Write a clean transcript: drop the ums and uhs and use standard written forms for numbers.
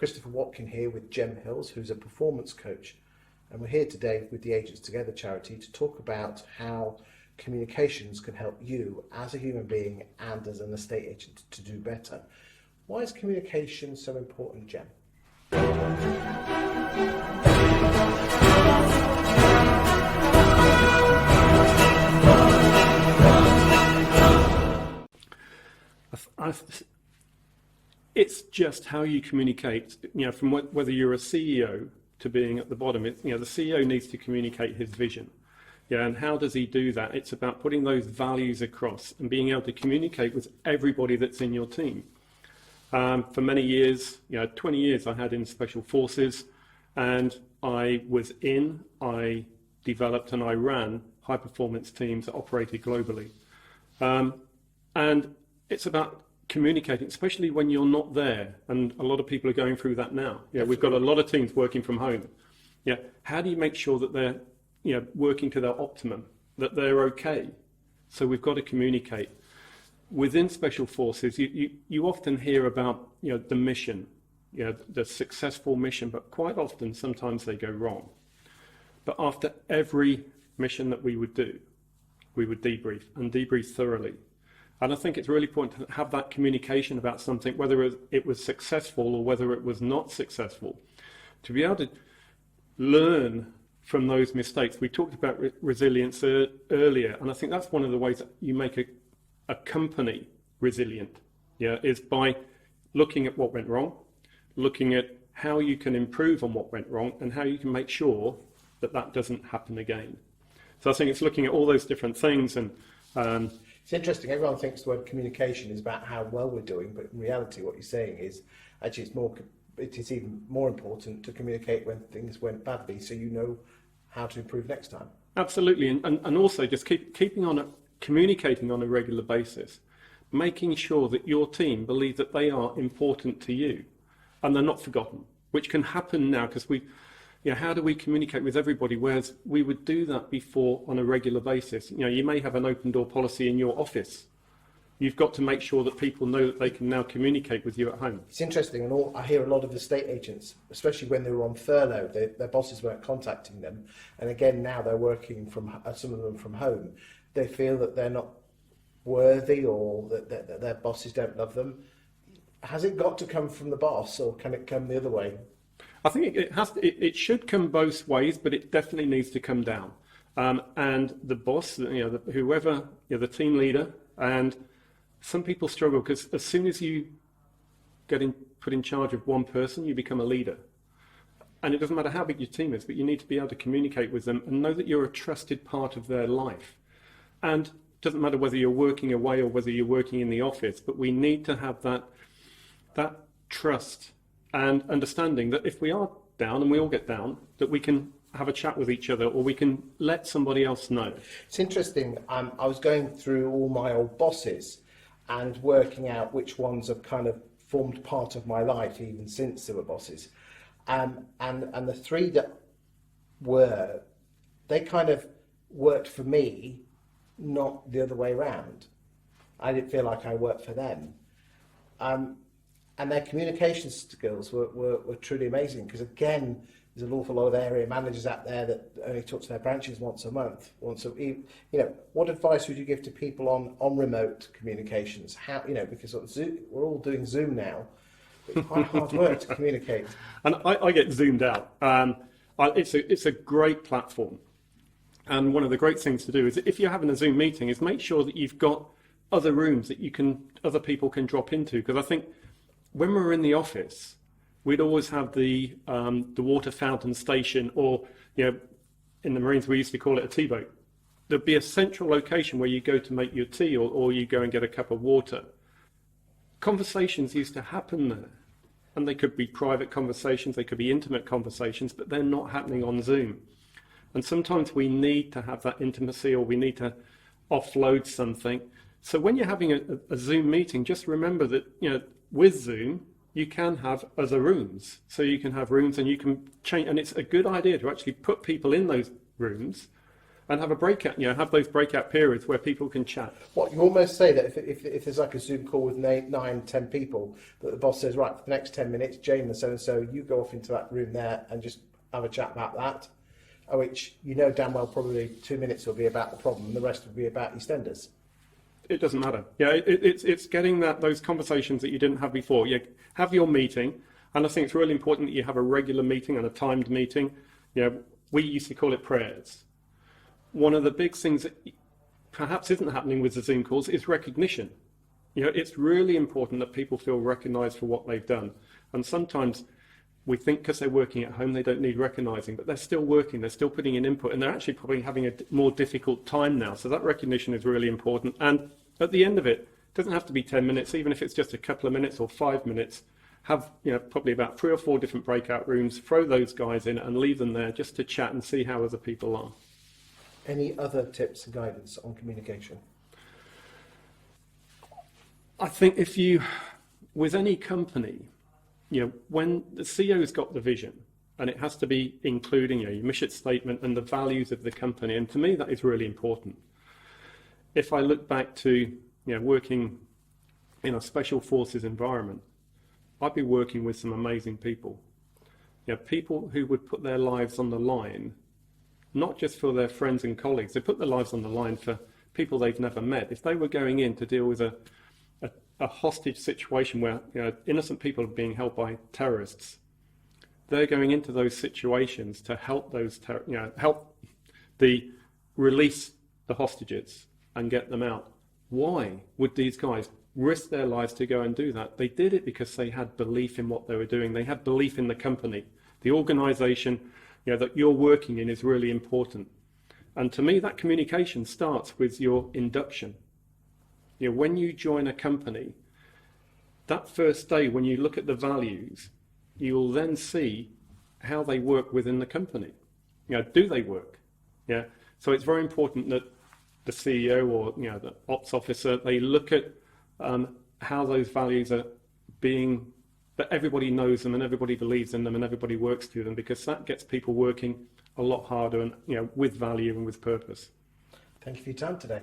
Christopher Watkin here with Jem Hills, who's a performance coach. And we're here today with the Agents Together charity to talk about how communications can help you as a human being and as an estate agent to do better. Why is communication so important, Jem? It's just how you communicate, from whether you're a CEO to being at the bottom. The CEO needs to communicate his vision. And how does he do that? It's about putting those values across and being able to communicate with everybody that's in your team. For many years, 20 years I had in Special Forces, and I developed and I ran high performance teams that operated globally. And it's about communicating, especially when you're not there, and a lot of people are going through that now. We've got a lot of teams working from home. How do you make sure that they're working to their optimum, that they're okay? So we've got to communicate. Within Special Forces, you often hear about the mission, the successful mission, but quite often sometimes they go wrong. But after every mission that we would do, we would debrief and debrief thoroughly. And I think it's really important to have that communication about something, whether it was successful or whether it was not successful, to be able to learn from those mistakes. We talked about resilience earlier, and I think that's one of the ways that you make a company resilient, is by looking at what went wrong, looking at how you can improve on what went wrong, and how you can make sure that that doesn't happen again. So I think it's looking at all those different things. And it's interesting, everyone thinks the word communication is about how well we're doing, but in reality what you're saying is actually it is even more important to communicate when things went badly, so you know how to improve next time. Absolutely, and also just communicating on a regular basis, making sure that your team believe that they are important to you and they're not forgotten, which can happen now because how do we communicate with everybody, whereas we would do that before on a regular basis? You may have an open door policy in your office. You've got to make sure that people know that they can now communicate with you at home. It's interesting, and I hear a lot of estate agents, especially when they were on furlough, their bosses weren't contacting them, and again now they're working from some of them from home. They feel that they're not worthy, or that their bosses don't love them. Has it got to come from the boss, or can it come the other way? I think it should come both ways, but it definitely needs to come down. And the boss, whoever, the team leader, and some people struggle because as soon as you get put in charge of one person, you become a leader. And it doesn't matter how big your team is, but you need to be able to communicate with them and know that you're a trusted part of their life. And it doesn't matter whether you're working away or whether you're working in the office, but we need to have that trust and understanding that if we are down, and we all get down, that we can have a chat with each other, or we can let somebody else know. It's interesting, I was going through all my old bosses and working out which ones have kind of formed part of my life even since they were bosses. And the three that they kind of worked for me, not the other way around. I didn't feel like I worked for them. And their communication skills were truly amazing, because again, there's an awful lot of area managers out there that only talk to their branches once a month. What advice would you give to people on remote communications? How, because we're all doing Zoom now. It's quite hard work to communicate. And I get zoomed out. It's a great platform. And one of the great things to do is, if you're having a Zoom meeting, is make sure that you've got other rooms that other people can drop into. Because I think when we were in the office, we'd always have the water fountain station, or in the Marines we used to call it a tea boat. There'd be a central location where you go to make your tea, or you go and get a cup of water. Conversations used to happen there, and they could be private conversations, they could be intimate conversations, but they're not happening on Zoom. And sometimes we need to have that intimacy, or we need to offload something. So when you're having a Zoom meeting, just remember that with Zoom, you can have other rooms. So you can have rooms and you can change, and it's a good idea to actually put people in those rooms and have a breakout, have those breakout periods where people can chat. What, you almost say that if there's like a Zoom call with 10 people, that the boss says, right, for the next 10 minutes, Jane and so, you go off into that room there and just have a chat about that, which you know damn well probably 2 minutes will be about the problem and the rest will be about EastEnders. It doesn't matter. It's getting those conversations that you didn't have before. You have your meeting, and I think it's really important that you have a regular meeting and a timed meeting. We used to call it prayers. One of the big things that perhaps isn't happening with the Zoom calls is recognition. It's really important that people feel recognised for what they've done. And sometimes we think because they're working at home they don't need recognising, but they're still working, they're still putting in input, and they're actually probably having a more difficult time now. So that recognition is really important. And at the end of it doesn't have to be 10 minutes, even if it's just a couple of minutes or 5 minutes. Have probably about 3 or 4 different breakout rooms, throw those guys in and leave them there just to chat and see how other people are. Any other tips and guidance on communication? I think with any company, when the CEO's got the vision, and it has to be including your mission statement and the values of the company, and to me that is really important. If I look back to working in a special forces environment, I'd be working with some amazing people. People who would put their lives on the line, not just for their friends and colleagues, they put their lives on the line for people they've never met. If they were going in to deal with a hostage situation where innocent people are being held by terrorists, they're going into those situations to help help release the hostages and get them out. Why would these guys risk their lives to go and do that? They did it because they had belief in what they were doing. They had belief in the company. The organisation that you're working in is really important. And to me, that communication starts with your induction. When you join a company, that first day when you look at the values, you'll then see how they work within the company. Do they work? So it's very important that the CEO or the ops officer, they look at how those values are being, that everybody knows them and everybody believes in them and everybody works to them, because that gets people working a lot harder and with value and with purpose. Thank you for your time today.